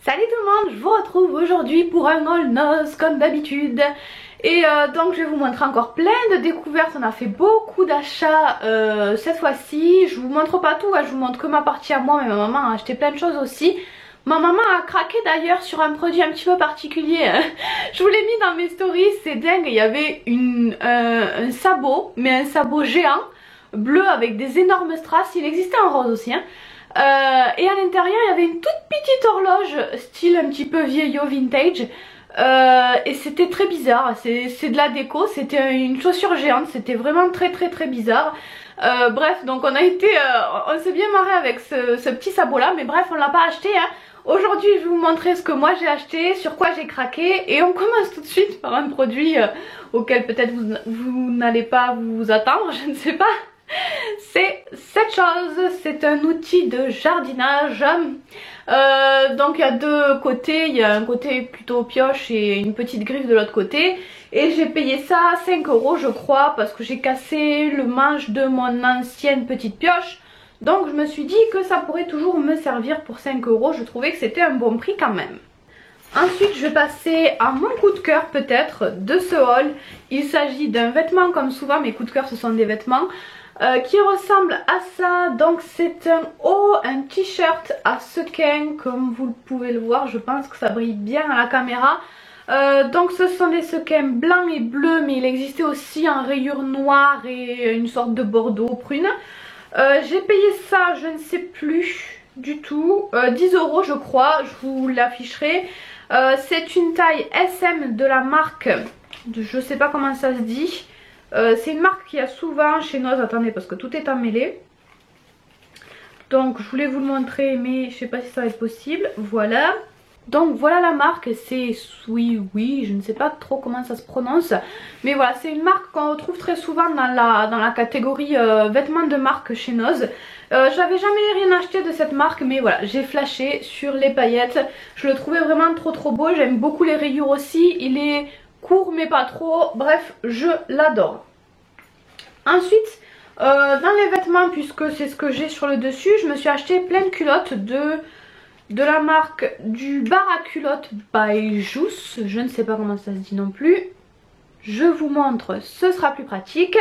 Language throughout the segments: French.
Salut tout le monde, je vous retrouve aujourd'hui pour un haul noz comme d'habitude. Et donc je vais vous montrer encore plein de découvertes, on a fait beaucoup d'achats cette fois-ci. Je vous montre pas tout, je vous montre que ma partie à moi, mais ma maman a acheté plein de choses aussi. Ma maman a craqué d'ailleurs sur un produit un petit peu particulier. Je vous l'ai mis dans mes stories, c'est dingue. Il y avait un sabot, mais un sabot géant, bleu avec des énormes strass. Il existait en rose aussi. Et à l'intérieur il y avait une toute petite horloge, style un petit peu vieillot vintage. Et c'était très bizarre, c'est de la déco, c'était une chaussure géante, c'était vraiment très bizarre. Bref, donc on s'est bien marré avec ce petit sabot là, mais bref on l'a pas acheté hein. Aujourd'hui je vais vous montrer ce que moi j'ai acheté, sur quoi j'ai craqué, et on commence tout de suite par un produit auquel peut-être vous n'allez pas vous attendre, je ne sais pas. C'est cette chose, c'est un outil de jardinage. Donc il y a deux côtés, il y a un côté plutôt pioche et une petite griffe de l'autre côté. Et j'ai payé ça 5 € je crois, parce que j'ai cassé le manche de mon ancienne petite pioche. Donc je me suis dit que ça pourrait toujours me servir pour 5 €, je trouvais que c'était un bon prix quand même. Ensuite je vais passer à mon coup de cœur peut-être de ce haul. Il s'agit d'un vêtement, comme souvent mes coups de cœur ce sont des vêtements. Qui ressemble à ça. Donc c'est un haut, un t-shirt à sequins, comme vous pouvez le voir, je pense que ça brille bien à la caméra. Donc ce sont des sequins blancs et bleus, mais il existait aussi en rayures noires et une sorte de bordeaux prune. J'ai payé ça, je ne sais plus du tout, 10 € je crois, je vous l'afficherai. C'est une taille SM de la marque, je sais pas comment ça se dit. C'est une marque qu'il y a souvent chez Noz, attendez parce que tout est emmêlé. Donc je voulais vous le montrer mais je sais pas si ça va être possible, voilà. Donc voilà la marque, c'est oui, je ne sais pas trop comment ça se prononce. Mais voilà, c'est une marque qu'on retrouve très souvent dans la catégorie vêtements de marque chez Noz. J'avais jamais rien acheté de cette marque, mais voilà, j'ai flashé sur les paillettes. Je le trouvais vraiment trop beau, j'aime beaucoup les rayures aussi, il est court mais pas trop, bref je l'adore. Ensuite dans les vêtements, puisque c'est ce que j'ai sur le dessus, je me suis acheté plein de culottes de la marque du bar à culottes by Jousse, je ne sais pas comment ça se dit non plus. Je vous montre, ce sera plus pratique.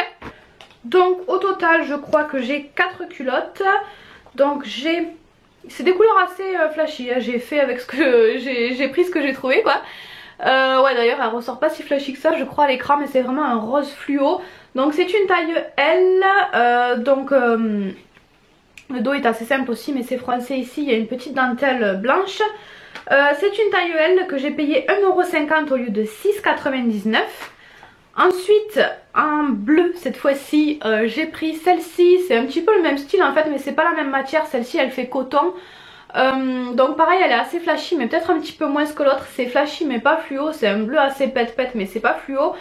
Donc au total je crois que j'ai 4 culottes. Donc c'est des couleurs assez flashy hein. J'ai fait avec ce que j'ai pris ce que j'ai trouvé quoi. Ouais d'ailleurs elle ressort pas si flashy que ça je crois à l'écran, mais c'est vraiment un rose fluo. Donc c'est une taille L, le dos est assez simple aussi mais c'est froncé ici, il y a une petite dentelle blanche. C'est une taille L que j'ai payé 1,50 € au lieu de 6,99 €. Ensuite en bleu cette fois-ci j'ai pris celle-ci, c'est un petit peu le même style en fait mais c'est pas la même matière, celle-ci elle fait coton. Donc pareil elle est assez flashy mais peut-être un petit peu moins que l'autre, c'est flashy mais pas fluo, c'est un bleu assez pète mais c'est pas fluo.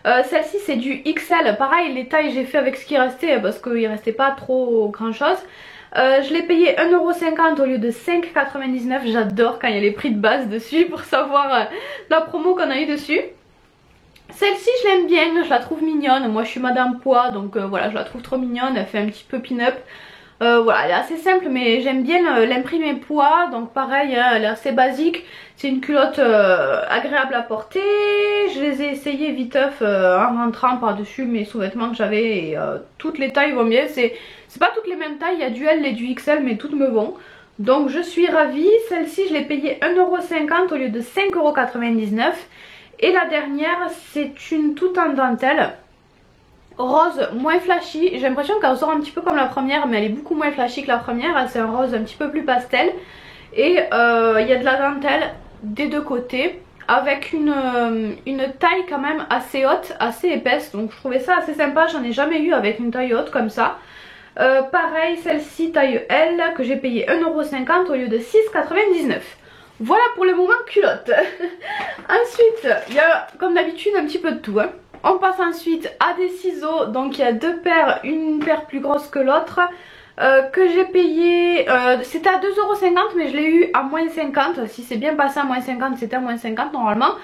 Celle-ci c'est du XL, pareil les tailles j'ai fait avec ce qui restait parce qu'il restait pas trop grand chose. Je l'ai payé 1,50 € au lieu de 5,99 €, j'adore quand il y a les prix de base dessus pour savoir la promo qu'on a eu dessus. Celle-ci je l'aime bien, je la trouve mignonne, moi je suis madame poids donc voilà je la trouve trop mignonne, elle fait un petit peu pin-up. Voilà elle est assez simple mais j'aime bien l'imprimer poids, donc pareil hein, elle est assez basique. C'est une culotte agréable à porter, je les ai essayées viteuf en rentrant par dessus mes sous-vêtements que j'avais et toutes les tailles vont bien, c'est pas toutes les mêmes tailles, il y a du L et du XL mais toutes me vont. Donc je suis ravie, celle-ci je l'ai payée 1,50 € au lieu de 5,99 €. Et la dernière c'est une toute en dentelle, rose moins flashy, j'ai l'impression qu'elle sort un petit peu comme la première mais elle est beaucoup moins flashy que la première, c'est un rose un petit peu plus pastel. Et il y a de la dentelle des deux côtés avec une taille quand même assez haute, assez épaisse, donc je trouvais ça assez sympa, j'en ai jamais eu avec une taille haute comme ça. Pareil celle-ci taille L que j'ai payé 1,50 € au lieu de 6,99 €. Voilà pour le moment culotte. Ensuite il y a comme d'habitude un petit peu de tout hein. On passe ensuite à des ciseaux, donc il y a deux paires, une paire plus grosse que l'autre que j'ai payé, c'était à 2,50 € mais je l'ai eu à moins 50, si c'est bien passé à moins 50 c'était à moins 50 normalement.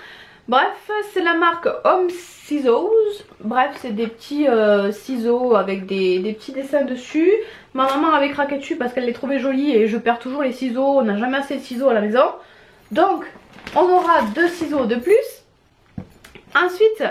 Bref c'est la marque Home Scissors, bref c'est des petits ciseaux avec des petits dessins dessus. Ma maman avait craqué dessus parce qu'elle les trouvait jolis et je perds toujours les ciseaux, on n'a jamais assez de ciseaux à la maison. Donc on aura 2 ciseaux de plus. Ensuite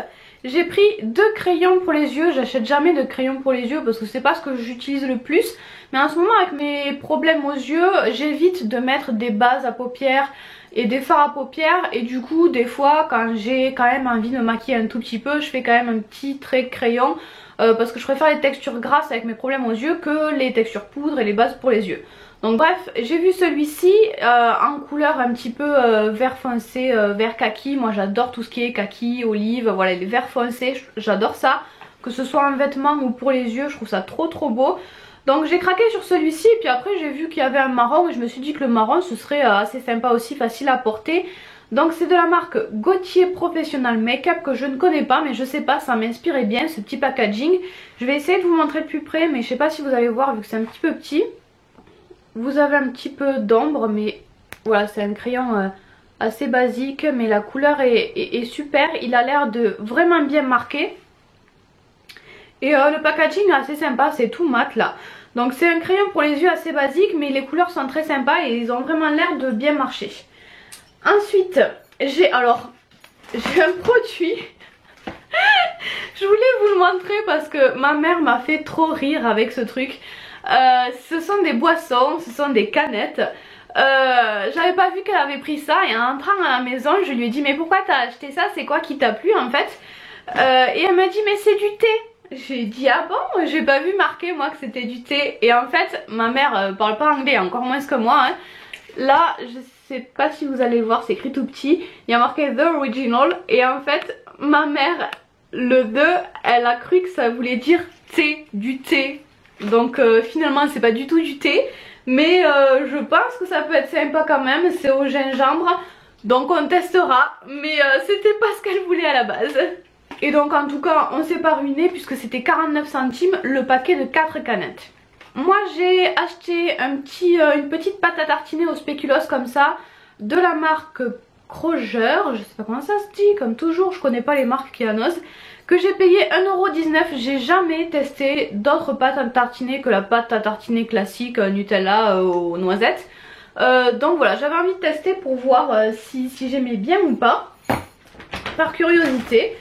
j'ai pris 2 crayons pour les yeux. J'achète jamais de crayons pour les yeux parce que c'est pas ce que j'utilise le plus. Mais en ce moment avec mes problèmes aux yeux, j'évite de mettre des bases à paupières et des fards à paupières. Et du coup des fois quand j'ai quand même envie de me maquiller un tout petit peu, je fais quand même un petit trait de crayon. Parce que je préfère les textures grasses avec mes problèmes aux yeux que les textures poudre et les bases pour les yeux. Donc bref, j'ai vu celui-ci en couleur un petit peu vert foncé, vert kaki. Moi j'adore tout ce qui est kaki, olive, voilà les verts foncés, j'adore ça. Que ce soit en vêtements ou pour les yeux, je trouve ça trop beau. Donc j'ai craqué sur celui-ci et puis après j'ai vu qu'il y avait un marron et je me suis dit que le marron ce serait assez sympa aussi, facile à porter. Donc c'est de la marque Gaultier Professional Makeup que je ne connais pas, mais je sais pas, ça m'inspirait bien ce petit packaging. Je vais essayer de vous montrer de plus près, mais je sais pas si vous allez voir vu que c'est un petit peu petit. Vous avez un petit peu d'ombre, mais voilà, c'est un crayon assez basique, mais la couleur est super. Il a l'air de vraiment bien marqué. Et le packaging est assez sympa, c'est tout mat là. Donc c'est un crayon pour les yeux assez basique, mais les couleurs sont très sympas et ils ont vraiment l'air de bien marcher. Ensuite, j'ai un produit. Je voulais vous le montrer parce que ma mère m'a fait trop rire avec ce truc. Ce sont des boissons, ce sont des canettes. J'avais pas vu qu'elle avait pris ça et en entrant à la maison, je lui ai dit mais pourquoi t'as acheté ça? C'est quoi qui t'a plu en fait? Et elle m'a dit mais c'est du thé. J'ai dit ah bon, j'ai pas vu marquer moi que c'était du thé. Et en fait ma mère parle pas anglais, encore moins que moi hein. Là je sais pas si vous allez voir, c'est écrit tout petit, il y a marqué The Original. Et en fait ma mère, le the, elle a cru que ça voulait dire thé, du thé. Donc finalement c'est pas du tout du thé. Mais je pense que ça peut être sympa quand même, c'est au gingembre. Donc on testera, mais c'était pas ce qu'elle voulait à la base. Et donc en tout cas on s'est pas ruiné puisque c'était 49 centimes le paquet de 4 canettes. Moi j'ai acheté une petite pâte à tartiner au spéculoos comme ça, de la marque Kroger, je sais pas comment ça se dit, comme toujours je connais pas les marques qui annoncent, que j'ai payé 1,19 €. J'ai jamais testé d'autres pâtes à tartiner que la pâte à tartiner classique Nutella aux noisettes. Donc voilà, j'avais envie de tester pour voir si j'aimais bien ou pas, par curiosité.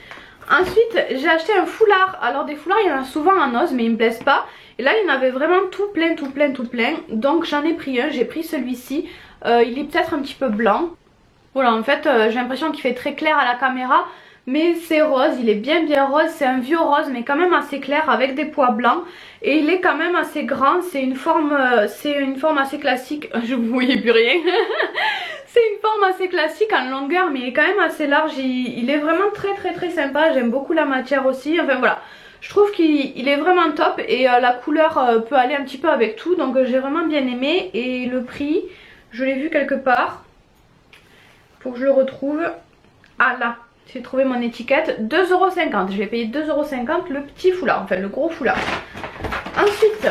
Ensuite j'ai acheté un foulard. Alors des foulards il y en a souvent en ose mais ils me plaisent pas. Et là il y en avait vraiment tout plein. Donc j'en ai pris un, j'ai pris celui-ci. Il est peut-être un petit peu blanc. Voilà en fait j'ai l'impression qu'il fait très clair à la caméra. Mais c'est rose, il est bien rose, c'est un vieux rose mais quand même assez clair avec des pois blancs. Et il est quand même assez grand, c'est une forme assez classique. Je vous voyais plus rien. C'est une forme assez classique en longueur mais il est quand même assez large. Il est vraiment très sympa, j'aime beaucoup la matière aussi. Enfin voilà, je trouve qu'il est vraiment top et la couleur peut aller un petit peu avec tout. Donc j'ai vraiment bien aimé. Et le prix, je l'ai vu quelque part. Faut que je le retrouve. Ah là, j'ai trouvé mon étiquette, 2,50 €. Je vais payer 2,50 € le petit foulard, enfin le gros foulard. Ensuite,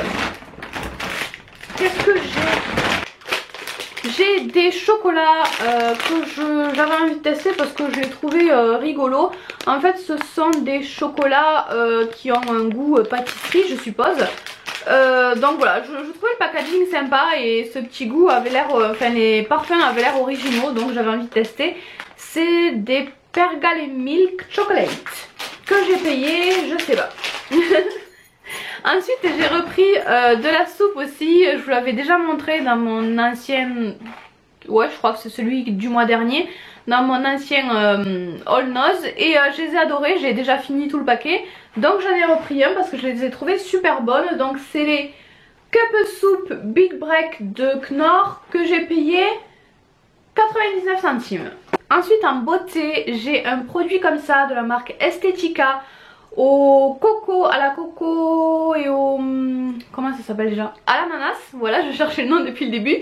qu'est-ce que j'ai? J'ai des chocolats que j'avais envie de tester parce que je les trouvais rigolos. En fait ce sont des chocolats qui ont un goût pâtisserie je suppose. Donc voilà, je trouvais le packaging sympa et ce petit goût avait l'air, enfin les parfums avaient l'air originaux, donc j'avais envie de tester. C'est des Pergale Milk Chocolate que j'ai payé, je sais pas. Ensuite j'ai repris de la soupe aussi. Je vous l'avais déjà montré dans mon ancien, ouais je crois que c'est celui du mois dernier, dans mon ancien All Nose. Et je les ai adorés, j'ai déjà fini tout le paquet. Donc j'en ai repris un parce que je les ai trouvées super bonnes. Donc c'est les Cup Soup Big Break de Knorr que j'ai payé 99 centimes. Ensuite en beauté j'ai un produit comme ça de la marque Estetica au coco, à la coco et au... comment ça s'appelle déjà? À l'ananas, voilà je cherchais le nom depuis le début.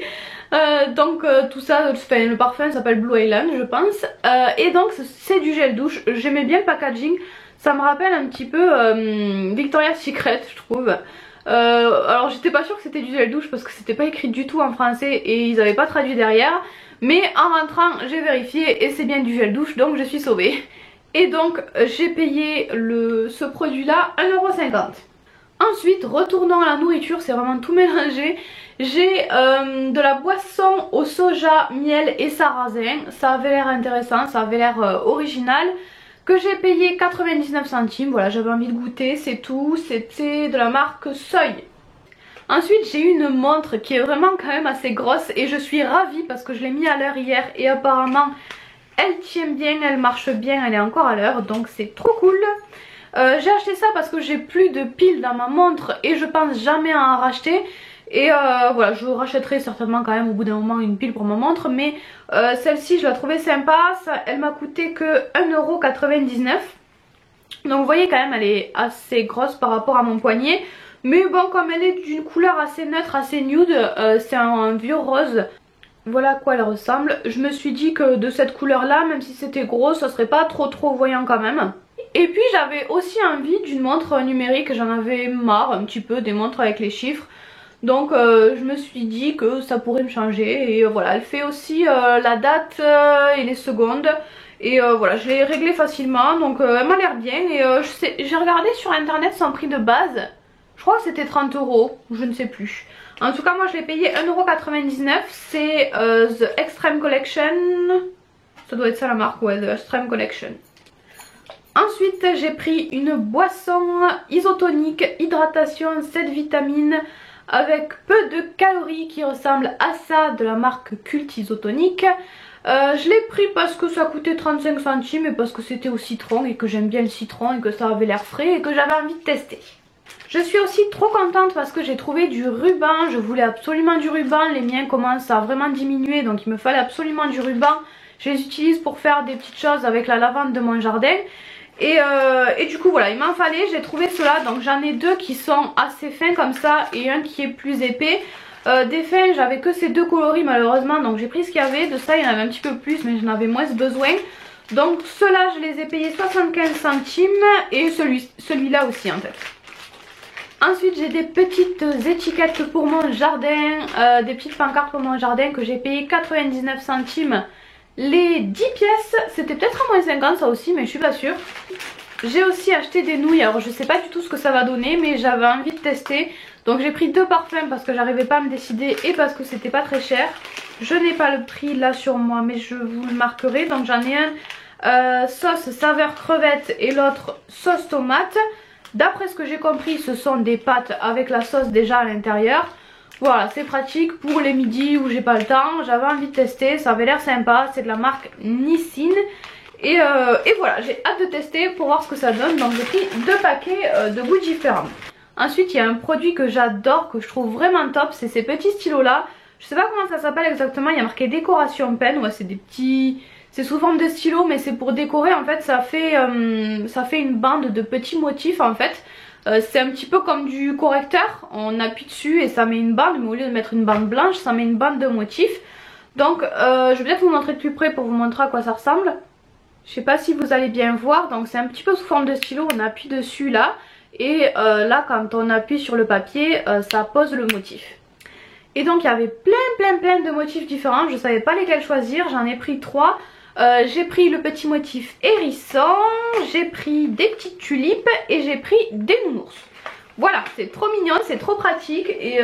Donc tout ça, enfin, le parfum s'appelle Blue Island je pense. Et donc c'est du gel douche, j'aimais bien le packaging. Ça me rappelle un petit peu Victoria's Secret je trouve. Alors j'étais pas sûre que c'était du gel douche parce que c'était pas écrit du tout en français et ils avaient pas traduit derrière. Mais en rentrant j'ai vérifié et c'est bien du gel douche donc je suis sauvée. Et donc j'ai payé ce produit là 1,50 €. Ensuite, retournons à la nourriture, c'est vraiment tout mélangé. J'ai de la boisson au soja, miel et sarrasin. Ça avait l'air intéressant, ça avait l'air original. Que j'ai payé 99 centimes, voilà, j'avais envie de goûter, c'est tout. C'était de la marque Seuil. Ensuite, j'ai une montre qui est vraiment quand même assez grosse et je suis ravie parce que je l'ai mis à l'heure hier et apparemment elle tient bien, elle marche bien, elle est encore à l'heure, donc c'est trop cool. J'ai acheté ça parce que j'ai plus de piles dans ma montre et je pense jamais à en racheter. Et voilà, je rachèterai certainement quand même au bout d'un moment une pile pour ma montre. Mais celle-ci je la trouvais sympa, elle m'a coûté que 1,99 €. Donc vous voyez quand même elle est assez grosse par rapport à mon poignet. Mais bon, comme elle est d'une couleur assez neutre, assez nude, c'est un vieux rose. Voilà à quoi elle ressemble. Je me suis dit que de cette couleur là, même si c'était gros, ça serait pas trop voyant quand même. Et puis j'avais aussi envie d'une montre numérique, j'en avais marre un petit peu des montres avec les chiffres. Donc je me suis dit que ça pourrait me changer et voilà, elle fait aussi la date et les secondes. Et voilà, je l'ai réglée facilement, donc elle m'a l'air bien. Et j'ai regardé sur internet son prix de base, je crois que c'était 30 €, je ne sais plus. En tout cas moi je l'ai payé 1,99 €, c'est The Extreme Collection. Ça doit être ça la marque, ouais, The Extreme Collection. Ensuite j'ai pris une boisson isotonique, hydratation 7 vitamines avec peu de calories qui ressemble à ça de la marque Cult Isotonique. Je l'ai pris parce que ça coûtait 35 centimes et parce que c'était au citron et que j'aime bien le citron et que ça avait l'air frais et que j'avais envie de tester. Je suis aussi trop contente parce que j'ai trouvé du ruban, je voulais absolument du ruban, les miens commencent à vraiment diminuer donc il me fallait absolument du ruban. Je les utilise pour faire des petites choses avec la lavande de mon jardin. Et du coup voilà, il m'en fallait, j'ai trouvé cela, donc j'en ai deux qui sont assez fins comme ça et un qui est plus épais. Des fins j'avais que ces deux coloris malheureusement, donc j'ai pris ce qu'il y avait. De ça il y en avait un petit peu plus mais j'en avais moins besoin. Donc ceux-là je les ai payés 75 centimes et celui-là aussi en fait. Ensuite j'ai des petites étiquettes pour mon jardin, des petites pancartes pour mon jardin que j'ai payé 99 centimes. Les 10 pièces, c'était peut-être à moins 50 ça aussi mais je suis pas sûre. J'ai aussi acheté des nouilles, alors je sais pas du tout ce que ça va donner mais j'avais envie de tester. Donc j'ai pris deux parfums parce que j'arrivais pas à me décider et parce que c'était pas très cher. Je n'ai pas le prix là sur moi mais je vous le marquerai. Donc j'en ai un sauce saveur crevette et l'autre sauce tomate. D'après ce que j'ai compris ce sont des pâtes avec la sauce déjà à l'intérieur. Voilà, c'est pratique pour les midis où j'ai pas le temps. J'avais envie de tester, ça avait l'air sympa. C'est de la marque Nissin. Et voilà, j'ai hâte de tester pour voir ce que ça donne. Donc j'ai pris deux paquets de goûts différents. Ensuite il y a un produit que j'adore, que je trouve vraiment top. C'est ces petits stylos là. Je sais pas comment ça s'appelle exactement. Il y a marqué décoration pen. Ouais, c'est des petits... C'est sous forme de stylo mais c'est pour décorer. En fait ça fait une bande de petits motifs en fait. C'est un petit peu comme du correcteur, on appuie dessus et ça met une bande, mais au lieu de mettre une bande blanche, ça met une bande de motifs. Donc je vais peut-être vous montrer de plus près pour vous montrer à quoi ça ressemble. Je sais pas si vous allez bien voir, donc c'est un petit peu sous forme de stylo, on appuie dessus là. Et là quand on appuie sur le papier, ça pose le motif. Et donc il y avait plein de motifs différents, je savais pas lesquels choisir, j'en ai pris 3. J'ai pris le petit motif hérisson, j'ai pris des petites tulipes et j'ai pris des nounours. Voilà, c'est trop mignon, c'est trop pratique et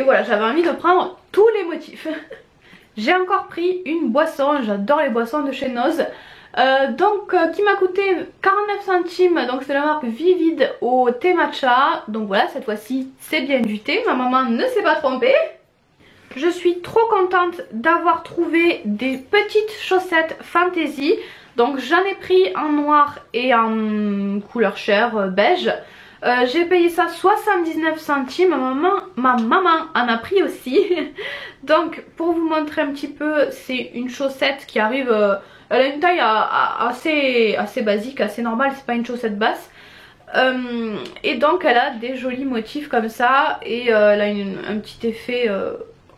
voilà, j'avais envie de prendre tous les motifs. J'ai encore pris une boisson, j'adore les boissons de chez Noz. Qui m'a coûté 49 centimes, donc c'est la marque Vivide au thé matcha. Donc voilà, cette fois-ci c'est bien du thé, ma maman ne s'est pas trompée. Je suis trop contente d'avoir trouvé des petites chaussettes Fantasy. Donc j'en ai pris en noir et en couleur chair beige. J'ai payé ça 79 centimes, ma maman en a pris aussi. Donc pour vous montrer un petit peu, c'est une chaussette qui arrive, elle a une taille assez basique, assez normale, c'est pas une chaussette basse. Et donc elle a des jolis motifs comme ça et elle a un petit effet...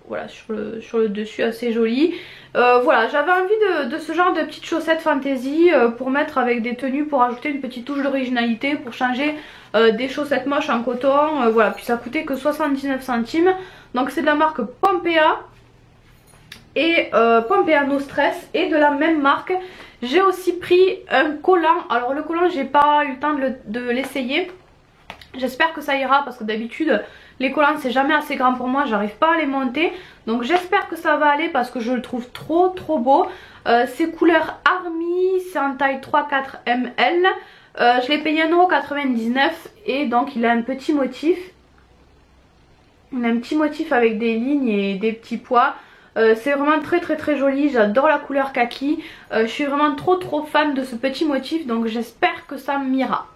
voilà, sur le dessus assez joli. Voilà, j'avais envie de ce genre de petites chaussettes fantasy pour mettre avec des tenues, pour ajouter une petite touche d'originalité, pour changer des chaussettes moches en coton. Voilà, puis ça coûtait que 79 centimes. Donc c'est de la marque Pompea et Pompea No Stress. Et de la même marque, j'ai aussi pris un collant. Alors le collant, j'ai pas eu le temps de l'essayer. J'espère que ça ira parce que d'habitude les collants c'est jamais assez grand pour moi, j'arrive pas à les monter. Donc j'espère que ça va aller parce que je le trouve trop beau. C'est couleur Army, c'est en taille 3-4 ml. Je l'ai payé 1,99 € et donc il a un petit motif. Il a un petit motif avec des lignes et des petits pois. C'est vraiment très joli, j'adore la couleur kaki. Je suis vraiment trop fan de ce petit motif, donc j'espère que ça m'ira.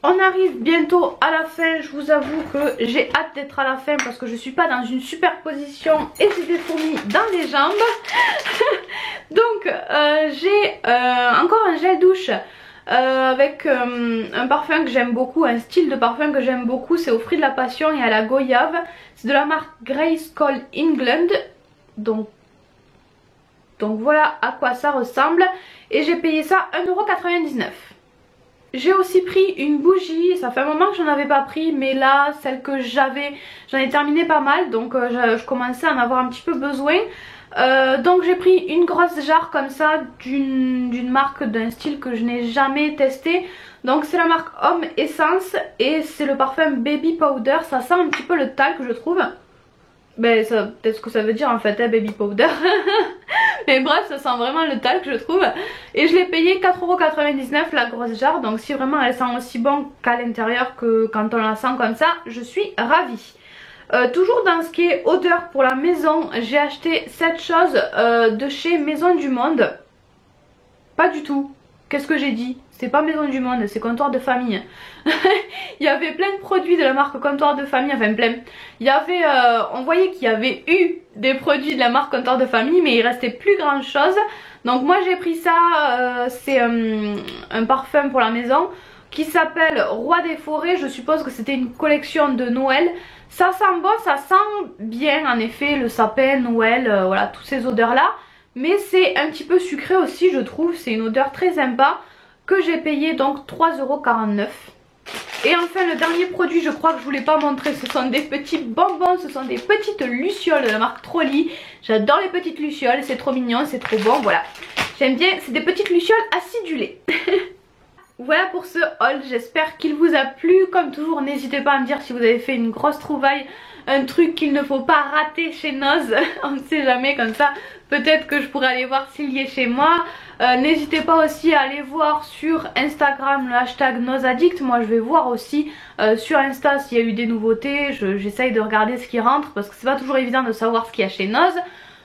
On arrive bientôt à la fin, je vous avoue que j'ai hâte d'être à la fin parce que je suis pas dans une super position et j'ai des fourmis dans les jambes. Donc j'ai encore un gel douche avec un parfum que j'aime beaucoup, un style de parfum que j'aime beaucoup, c'est au fruit de la passion et à la goyave. C'est de la marque Grace Cole England. Donc voilà à quoi ça ressemble et j'ai payé ça 1,99 €. J'ai aussi pris une bougie, ça fait un moment que j'en avais pas pris mais là celle que j'avais, j'en ai terminé pas mal donc je commençais à en avoir un petit peu besoin. Donc j'ai pris une grosse jarre comme ça d'une marque, d'un style que je n'ai jamais testé. Donc c'est la marque Homme Essence et c'est le parfum Baby Powder, ça sent un petit peu le talc je trouve. Ben ça peut-être ce que ça veut dire en fait hein, Baby Powder. Mais bref ça sent vraiment le talc je trouve. Et je l'ai payé 4,99 € la grosse jarre. Donc si vraiment elle sent aussi bon qu'à l'intérieur que quand on la sent comme ça, je suis ravie. Toujours dans ce qui est odeur pour la maison, j'ai acheté cette chose de chez Maison du Monde. Pas du tout. Qu'est-ce que j'ai dit? C'est pas Maison du Monde, c'est Comptoir de Famille. Il y avait plein de produits de la marque Comptoir de Famille, enfin plein. Il y avait, on voyait qu'il y avait eu des produits de la marque Comptoir de Famille, mais il restait plus grand chose. Donc moi j'ai pris ça, c'est un parfum pour la maison qui s'appelle Roi des Forêts. Je suppose que c'était une collection de Noël. Ça sent bon, ça sent bien en effet le sapin, Noël, voilà toutes ces odeurs là. Mais c'est un petit peu sucré aussi je trouve, c'est une odeur très sympa que j'ai payé donc 3,49 €. Et enfin le dernier produit je crois que je vous l'ai pas montré, ce sont des petits bonbons, ce sont des petites lucioles de la marque Trolli. J'adore les petites lucioles, c'est trop mignon, c'est trop bon, voilà. J'aime bien, c'est des petites lucioles acidulées. Voilà pour ce haul, j'espère qu'il vous a plu. Comme toujours n'hésitez pas à me dire si vous avez fait une grosse trouvaille, un truc qu'il ne faut pas rater chez Noz. On ne sait jamais, comme ça peut-être que je pourrais aller voir s'il y est chez moi. N'hésitez pas aussi à aller voir sur Instagram le hashtag Nozaddict. Moi je vais voir aussi sur Insta s'il y a eu des nouveautés. J'essaye de regarder ce qui rentre parce que c'est pas toujours évident de savoir ce qu'il y a chez Noz.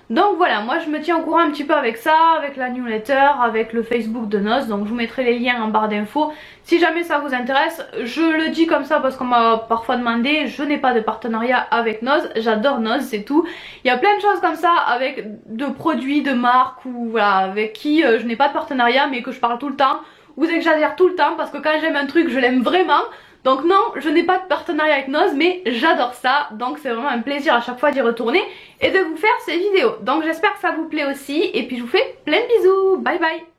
Donc voilà, moi je me tiens au courant un petit peu avec ça, avec la newsletter, avec le Facebook de Noz. Donc je vous mettrai les liens en barre d'infos si jamais ça vous intéresse. Je le dis comme ça parce qu'on m'a parfois demandé, je n'ai pas de partenariat avec Noz, j'adore Noz, c'est tout. Il y a plein de choses comme ça avec de produits, de marques ou voilà, avec qui je n'ai pas de partenariat mais que je parle tout le temps ou que j'adhère tout le temps parce que quand j'aime un truc je l'aime vraiment. Donc non, je n'ai pas de partenariat avec Noz mais j'adore ça, donc c'est vraiment un plaisir à chaque fois d'y retourner et de vous faire ces vidéos. Donc j'espère que ça vous plaît aussi et puis je vous fais plein de bisous, bye bye.